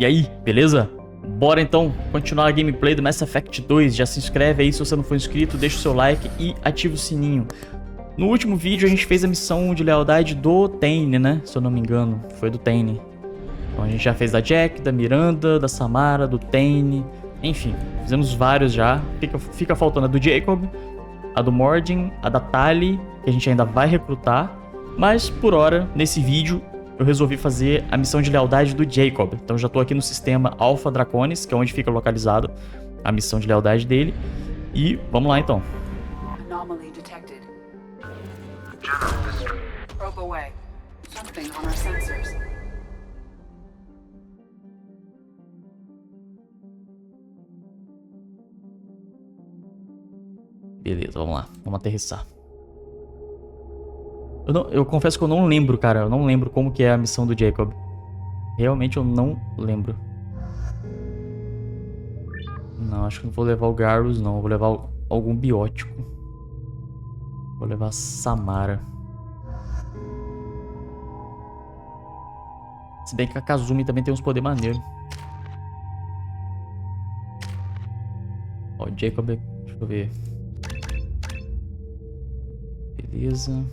E aí, beleza? Bora então continuar a gameplay do Mass Effect 2. Já se inscreve aí se você não for inscrito, deixa o seu like e ativa o sininho. No último vídeo a gente fez a missão de lealdade do Tane, né? Se eu não me engano, foi do Tane. Então a gente já fez da Jack, da Miranda, da Samara, do Tane. Enfim, fizemos vários já. Fica faltando a do Jacob, a do Mordin, a da Tali, que a gente ainda vai recrutar. Mas por hora, nesse vídeo, eu resolvi fazer a missão de lealdade do Jacob. Então já tô aqui no sistema Alpha Draconis, que é onde fica localizado a missão de lealdade dele. E vamos lá então. Anomaly detected. Probe away. Something on our sensors. Beleza, vamos lá. Vamos aterrissar. Eu confesso que eu não lembro, cara. Eu não lembro como que é a missão do Jacob. Realmente eu não lembro. Não, acho que não vou levar o Garrus, não. Eu vou levar algum biótico. Vou levar a Samara. Se bem que a Kazumi também tem uns poderes maneiros. Ó, o Jacob... Deixa eu ver. Beleza.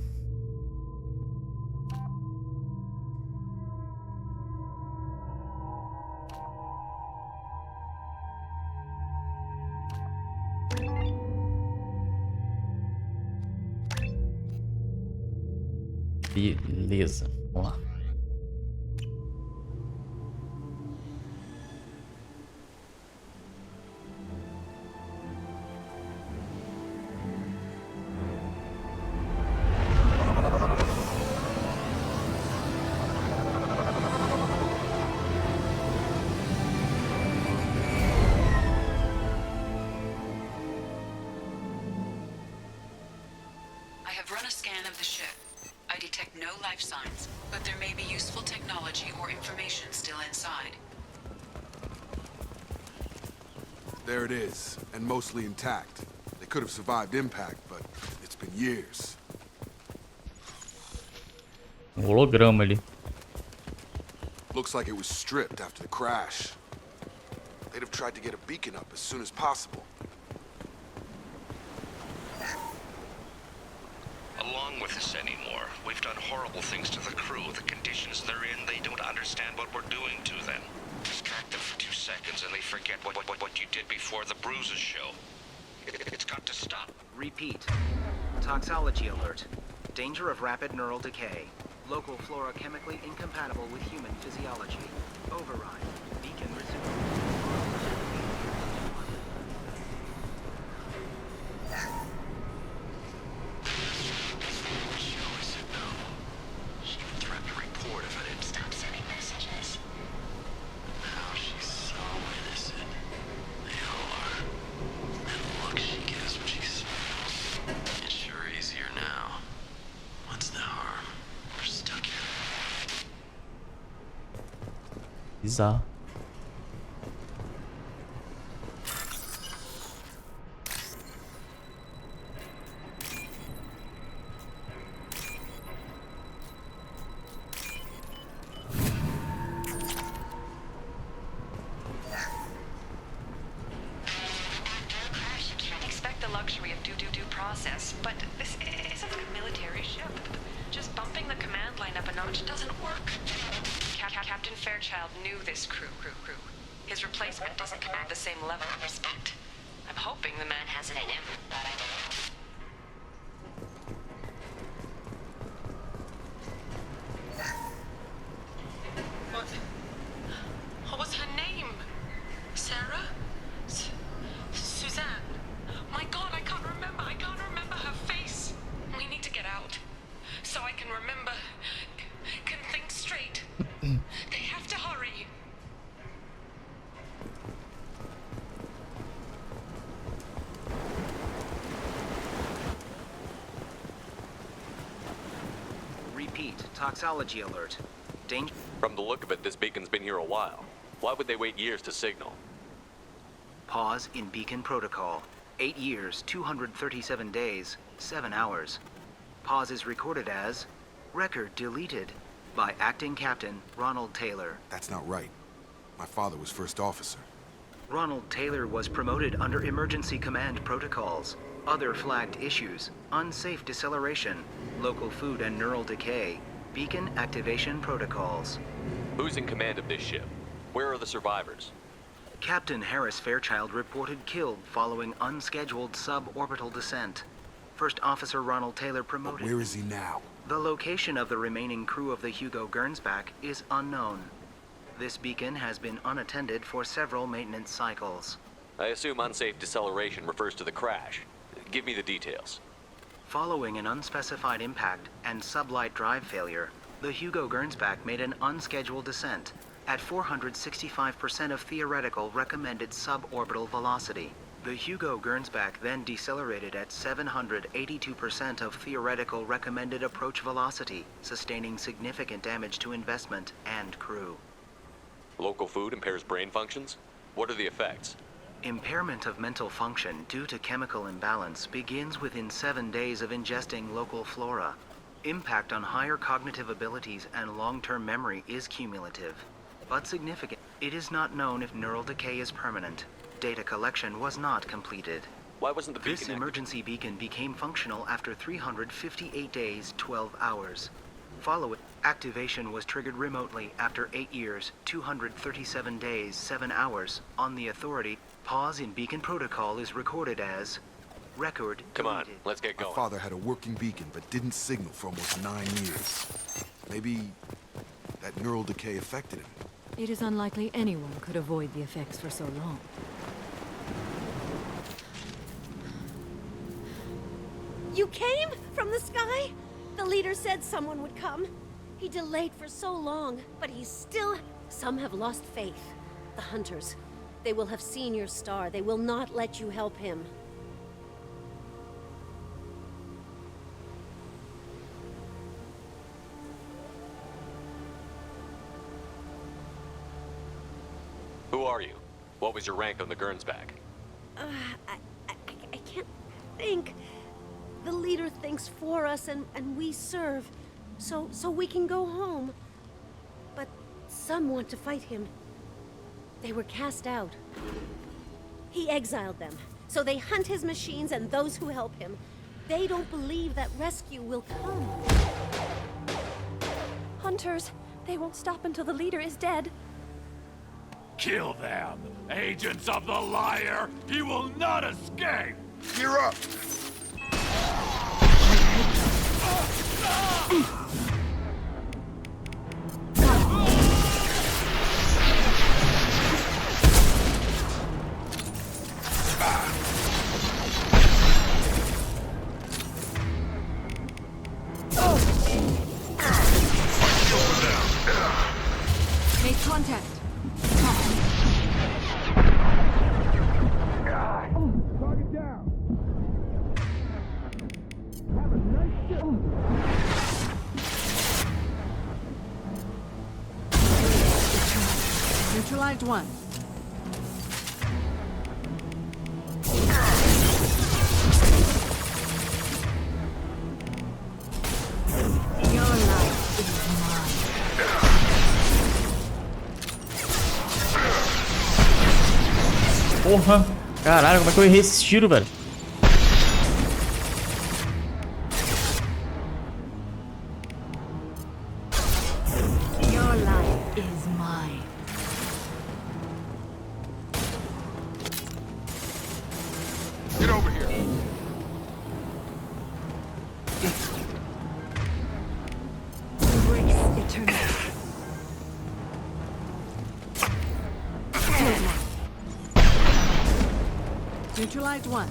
Beleza, vamos lá. I have run a scan of the ship. I detect no life signs, but there may be useful technology or information still inside. There it is, and mostly intact. They could have survived impact, but it's been years. Holograma ali. Looks like it was stripped after the crash. They'd have tried to get a beacon up as soon as possible. Along with us anymore. We've done horrible things to the crew. The conditions they're in, they don't understand what we're doing to them. Distract them for 2 seconds and they forget what you did before the bruises show. It's got to stop. Repeat. Toxology alert. Danger of rapid neural decay. Local flora chemically incompatible with human physiology. Override. Beacon resumed. Bizarro. Expect the luxury of due process, but this isn't a military ship. Just bumping the command line up a notch doesn't work. Captain Fairchild knew this crew. His replacement doesn't command the same level of respect. I'm hoping the man has it in him. What was her name? Sarah? Suzanne? My God, I can't remember her face. We need to get out. So I can remember, can think straight. They have to hurry. Repeat. Toxology alert. Danger. From the look of it, this beacon's been here a while. Why would they wait years to signal? Pause in beacon protocol. 8 years, 237 days, 7 hours. Pause is recorded as record deleted by acting captain Ronald Taylor. That's not right. My father was first officer. Ronald Taylor was promoted under emergency command protocols. Other flagged issues: unsafe deceleration, local food and neural decay, beacon activation protocols. Who's in command of this ship? Where are the survivors? Captain Harris Fairchild reported killed following unscheduled suborbital descent. First Officer Ronald Taylor promoted. Where is he now? The location of the remaining crew of the Hugo Gernsback is unknown. This beacon has been unattended for several maintenance cycles. I assume unsafe deceleration refers to the crash. Give me the details. Following an unspecified impact and sublight drive failure, the Hugo Gernsback made an unscheduled descent at 465% of theoretical recommended suborbital velocity. The Hugo Gernsback then decelerated at 782% of theoretical recommended approach velocity, sustaining significant damage to investment and crew. Local food impairs brain functions? What are the effects? Impairment of mental function due to chemical imbalance begins within 7 days of ingesting local flora. Impact on higher cognitive abilities and long-term memory is cumulative, but significant. It is not known if neural decay is permanent. Data collection was not completed. Why wasn't the beacon This emergency beacon became functional after 358 days, 12 hours. Following activation was triggered remotely after 8 years, 237 days, 7 hours. On the authority, pause in beacon protocol is recorded as record Come on, deleted. let's get My going. father had a working beacon but didn't signal for almost 9 years. Maybe that neural decay affected him. It is unlikely anyone could avoid the effects for so long. You came from the sky? The leader said someone would come. He delayed for so long, but he's still... Some have lost faith. The hunters. They will have seen your star. They will not let you help him. Who are you? What was your rank on the Gernsback? I can't think. The leader thinks for us and we serve. So we can go home. But some want to fight him. They were cast out. He exiled them. So they hunt his machines and those who help him. They don't believe that rescue will come. Hunters, they won't stop until the leader is dead. Kill them! Agents of the liar! He will not escape! Gear up! Make contact. Target down! Have a nice day! Neutralized one. Your life is mine. Porra! Caralho, como é que eu errei esse tiro, velho? Your life is mine. Get over here! Embrace eternity. Killed one. Neutralized one.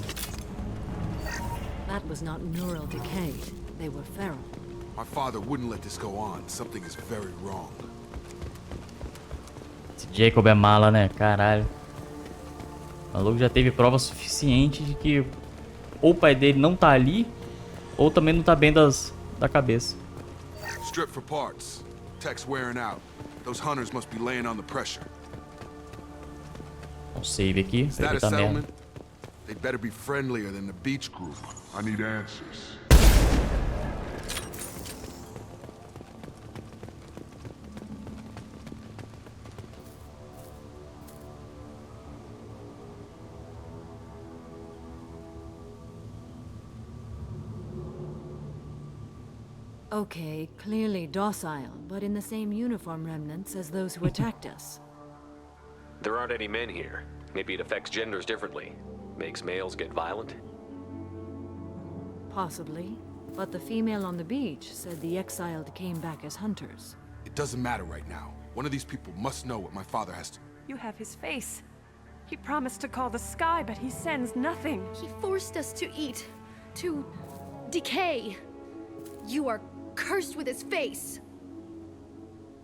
That was not neural decay. They were feral. My father wouldn't let this go on. Something is very wrong. Esse Jacob é mala, né? Caralho. O maluco já teve prova suficiente de que ou o pai dele não tá ali, ou também não tá bem da cabeça. Strip for parts. Tech's wearing out. Those hunters must be laying on the pressure. Um save aqui. Is that a Evitar merda. settlement? They'd better be friendlier than the beach group. I need answers. Okay, clearly docile, but in the same uniform remnants as those who attacked us. There aren't any men here. Maybe it affects genders differently. Makes males get violent? Possibly. But the female on the beach said the exiled came back as hunters. It doesn't matter right now. One of these people must know what my father has to... You have his face. He promised to call the sky, but he sends nothing. He forced us to eat, to decay. You are cursed with his face.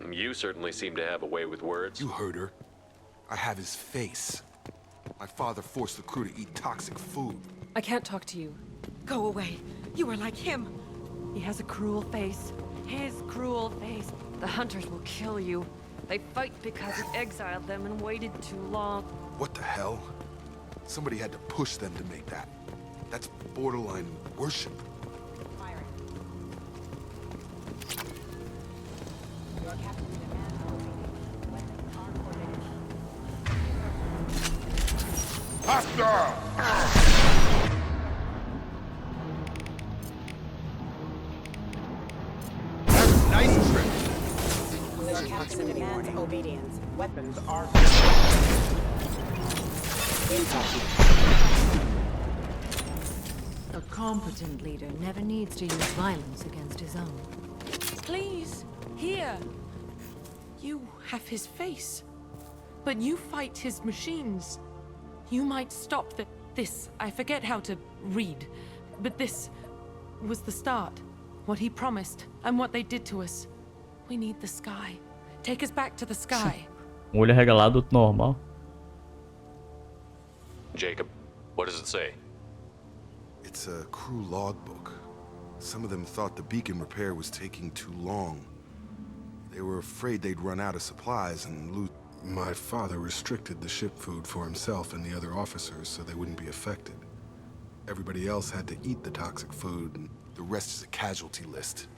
You certainly seem to have a way with words. You heard her. I have his face. My father forced the crew to eat toxic food. I can't talk to you. Go away. You are like him. He has a cruel face. His cruel face. The hunters will kill you. They fight because he exiled them and waited too long. What the hell? Somebody had to push them to make that. That's borderline worship. Hostile! Nice trip. Captain demands obedience. Weapons are... A competent leader never needs to use violence against his own. Please, here. You have his face, but you fight his machines. You might stop this. I forget how to read, but this was the start. What he promised and what they did to us. We need the sky. Take us back to the sky. Olho arregalado normal. Jacob, what does it say? It's a crew logbook. Some of them thought the beacon repair was taking too long. They were afraid they'd run out of supplies and lose. My father restricted the ship food for himself and the other officers so they wouldn't be affected. Everybody else had to eat the toxic food, and the rest is a casualty list.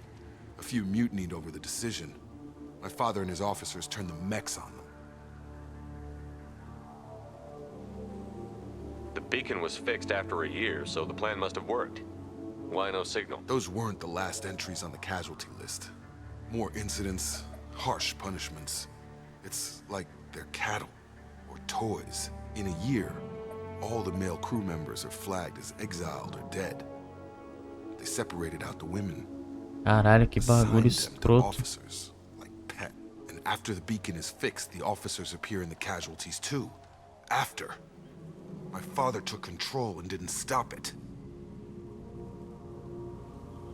A few mutinied over the decision. My father and his officers turned the mechs on them. The beacon was fixed after a year, so the plan must have worked. Why no signal? Those weren't the last entries on the casualty list. More incidents, harsh punishments. It's like they're cattle or toys. In a year, all the male crew members are flagged as exiled or dead. They separated out the women. Caralho, que bagulho assigned them to escroto. officers, like pet. And after the beacon is fixed, the officers appear in the casualties too. After. My father took control and didn't stop it.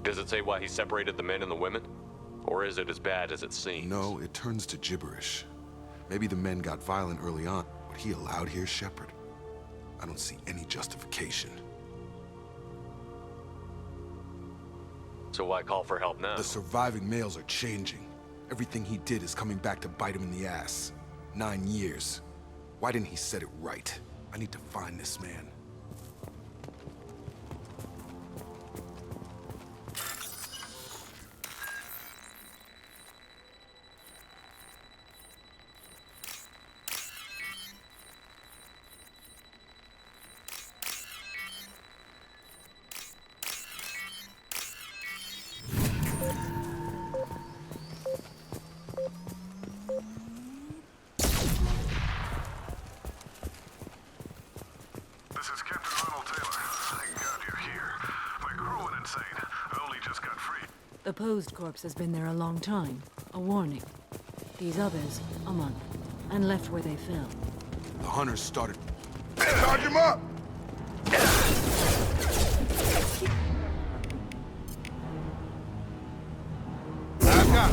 Does it say why he separated the men and the women? Or is it as bad as it seems? No, it turns to gibberish. Maybe the men got violent early on. What he allowed here, Shepard? I don't see any justification. So why call for help now? The surviving males are changing. Everything he did is coming back to bite him in the ass. 9 years. Why didn't he set it right? I need to find this man. The posed corpse has been there a long time. A warning. These others, a month. And left where they fell. The hunters started... Charge him up! Back up!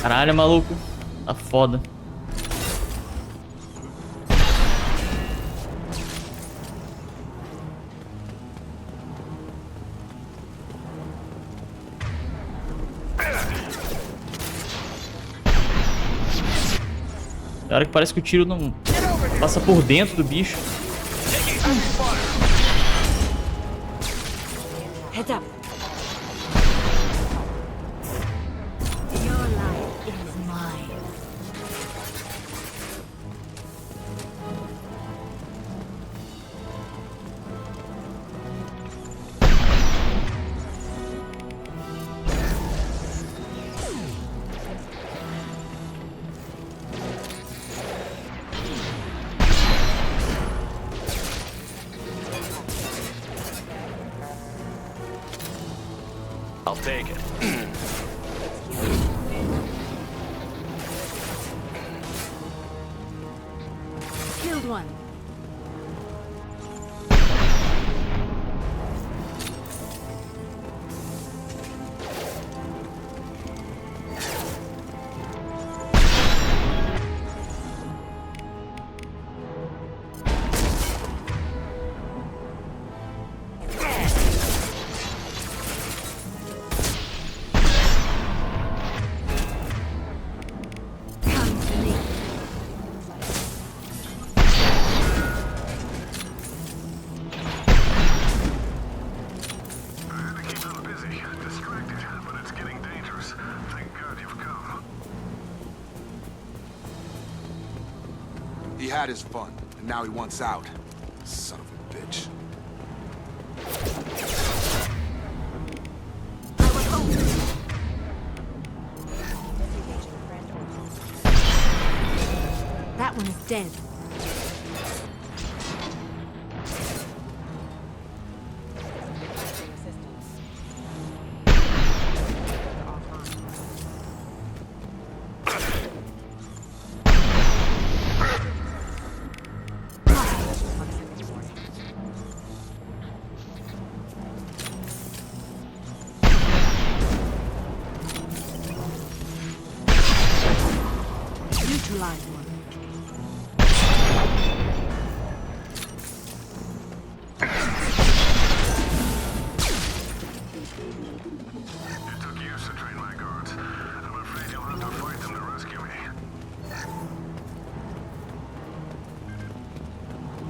Caralho, maluco. Tá foda. É hora que parece que o tiro não passa por dentro do bicho. Heads up. Your life is mine. I'll take it. Killed one. He had his fun, and now he wants out. Son of a bitch. That one is dead. Neutralize one. It took years to train my guards. I'm afraid you'll have to fight them to rescue me.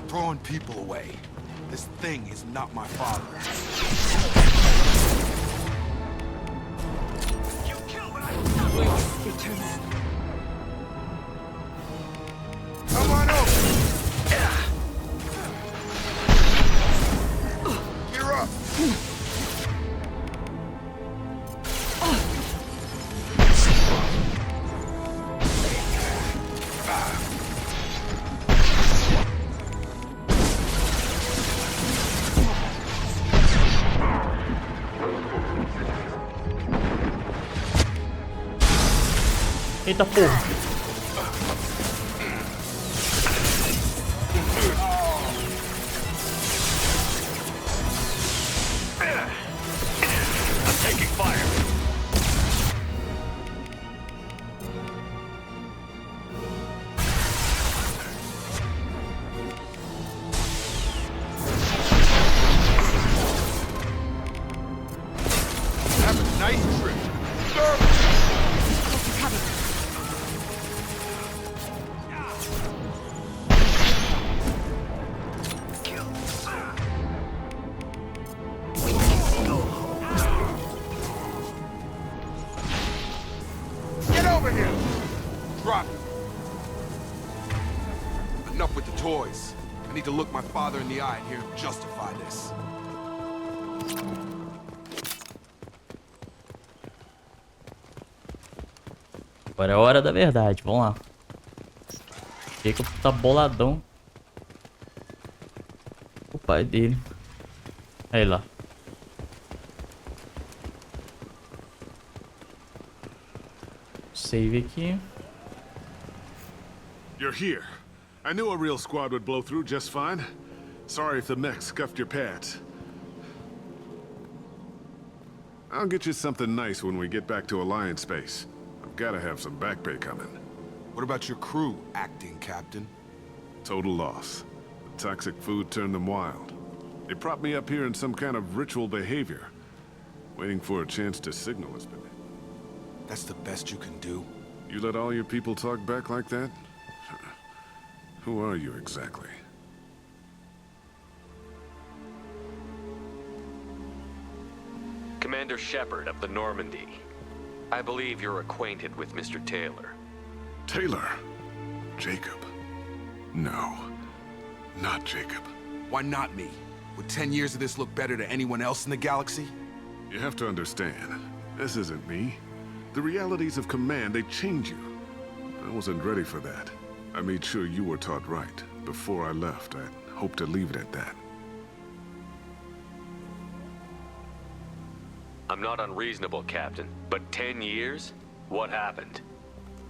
Throwing people away. This thing is not my father. You killed what I Return. Come on over! You're up! Eita porra. taking fire. Have a nice trip. Get over here! Drop it. Enough with the toys. I need to look my father in the eye and hear him justify this. Agora é a hora da verdade, vamos lá. Jacob tá boladão. O pai dele. Aí lá. Save aqui. You're here. I knew a real squad would blow through just fine. Sorry if the mech scuffed your pads. I'll get you something nice when we get back to Alliance space. I've gotta have some back pay coming. What about your crew, acting captain? Total loss. The toxic food turned them wild. They propped me up here in some kind of ritual behavior. Waiting for a chance to signal us, baby. That's the best you can do? You let all your people talk back like that? Who are you exactly? Commander Shepard of the Normandy. I believe you're acquainted with Mr. Taylor. Taylor? Jacob? No, not Jacob. Why not me? Would 10 years of this look better to anyone else in the galaxy? You have to understand, this isn't me. The realities of command, they change you. I wasn't ready for that. I made sure you were taught right. Before I left, I hoped to leave it at that. I'm not unreasonable, Captain, but 10 years? What happened?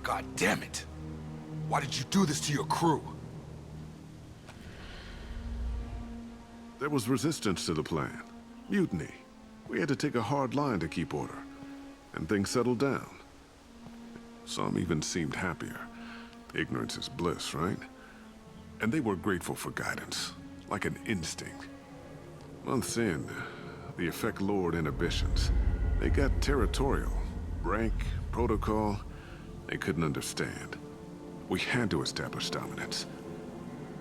God damn it! Why did you do this to your crew? There was resistance to the plan. Mutiny. We had to take a hard line to keep order. And things settled down. Some even seemed happier. Ignorance is bliss, right? And they were grateful for guidance, like an instinct. Months in, the effect lowered inhibitions. They got territorial. Rank, protocol, they couldn't understand. We had to establish dominance.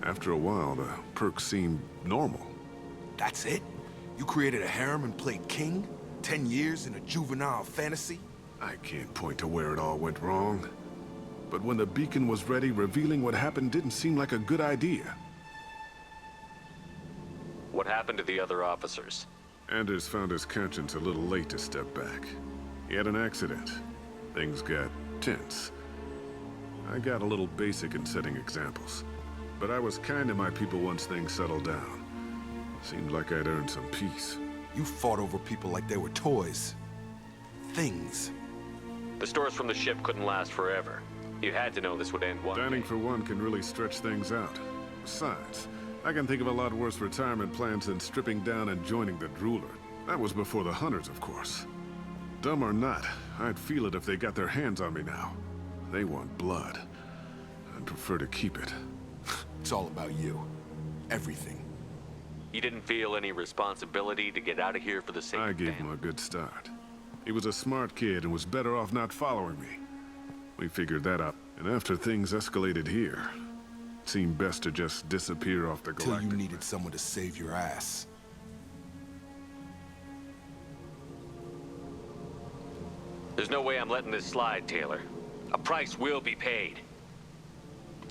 After a while, the perks seemed normal. That's it? You created a harem and played king? 10 years in a juvenile fantasy? I can't point to where it all went wrong. But when the beacon was ready, revealing what happened didn't seem like a good idea. What happened to the other officers? Anders found his conscience a little late to step back. He had an accident. Things got tense. I got a little basic in setting examples. But I was kind to my people once things settled down. Seemed like I'd earned some peace. You fought over people like they were toys. Things. The stores from the ship couldn't last forever. You had to know this would end one Dining day. for one can really stretch things out. Besides, I can think of a lot worse retirement plans than stripping down and joining the Drooler. That was before the Hunters, of course. Dumb or not, I'd feel it if they got their hands on me now. They want blood. I'd prefer to keep it. It's all about you. Everything. You didn't feel any responsibility to get out of here for the sake I of gave family? him a good start. He was a smart kid and was better off not following me. We figured that out, and after things escalated here, it seemed best to just disappear off the galactic. Till you needed someone to save your ass. There's no way I'm letting this slide, Taylor. A price will be paid.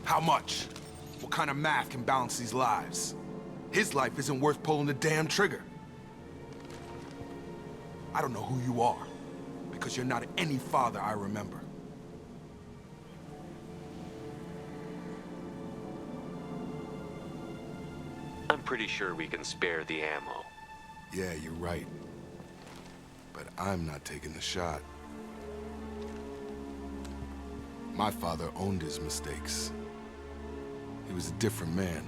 How much? What kind of math can balance these lives? His life isn't worth pulling the damn trigger. I don't know who you are, because you're not any father I remember. I'm pretty sure we can spare the ammo. Yeah, you're right. But I'm not taking the shot. My father owned his mistakes. He was a different man.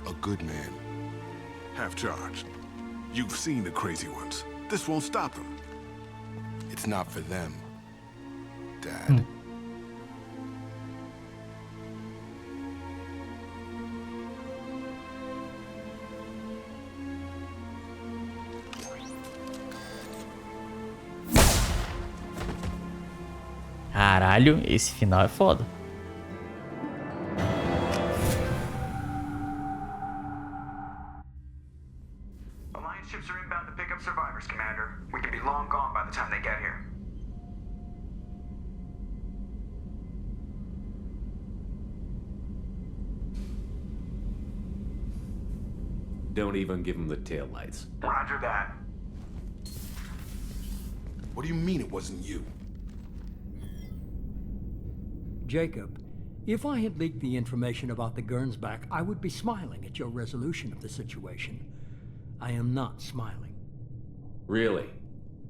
A good man. Half-charged. You've seen the crazy ones. This won't stop them. It's not for them, Dad. Caralho, esse final é foda. Alliance ships are inbound to pick up survivors, Commander. We could be long gone by the time they get here. Don't even give him the taillights. Roger that. What do you mean it wasn't you? Jacob, if I had leaked the information about the Gernsback, I would be smiling at your resolution of the situation. I am not smiling. Really?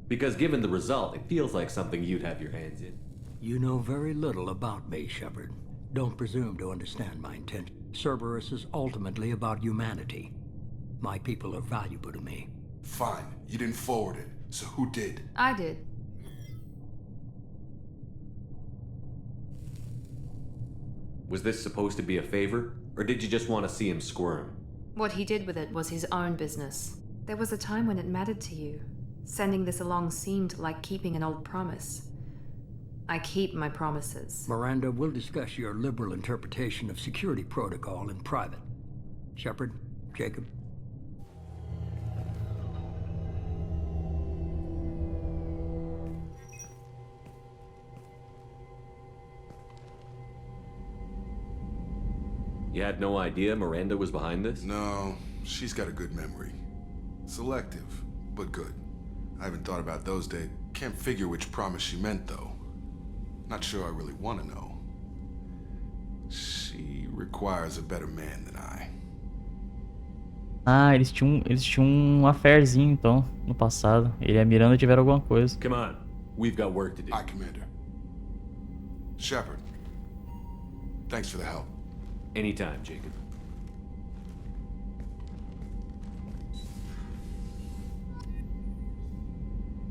Because given the result, it feels like something you'd have your hands in. You know very little about me, Shepard. Don't presume to understand my intent. Cerberus is ultimately about humanity. My people are valuable to me. Fine, you didn't forward it, so who did? I did. Was this supposed to be a favor? Or did you just want to see him squirm? What he did with it was his own business. There was a time when it mattered to you. Sending this along seemed like keeping an old promise. I keep my promises. Miranda, we'll discuss your liberal interpretation of security protocol in private. Shepard, Jacob. You had no idea Miranda was behind this? No, she's got a good memory. Selective, but good. I haven't thought about those days. Can't figure which promise she meant, though. Not sure I really want to know. She requires a better man than I. Ah, eles tinham um affairzinho, então, no passado. Ele e a Miranda tiveram alguma coisa. Come on, we've got work to do. Aye, Commander. Shepard, thanks for the help. Anytime, Jacob.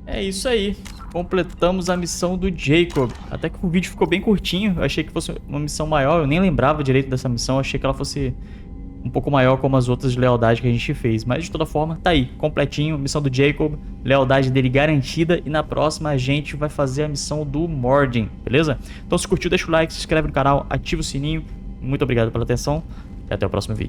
É isso aí. Completamos a missão do Jacob. Até que o vídeo ficou bem curtinho. Eu achei que fosse uma missão maior. Eu nem lembrava direito dessa missão. Eu achei que ela fosse um pouco maior como as outras de lealdade que a gente fez. Mas de toda forma, tá aí. Completinho. Missão do Jacob. Lealdade dele garantida. E na próxima a gente vai fazer a missão do Mordin. Beleza? Então se curtiu, deixa o like, se inscreve no canal, ativa o sininho. Muito obrigado pela atenção. E até o próximo vídeo.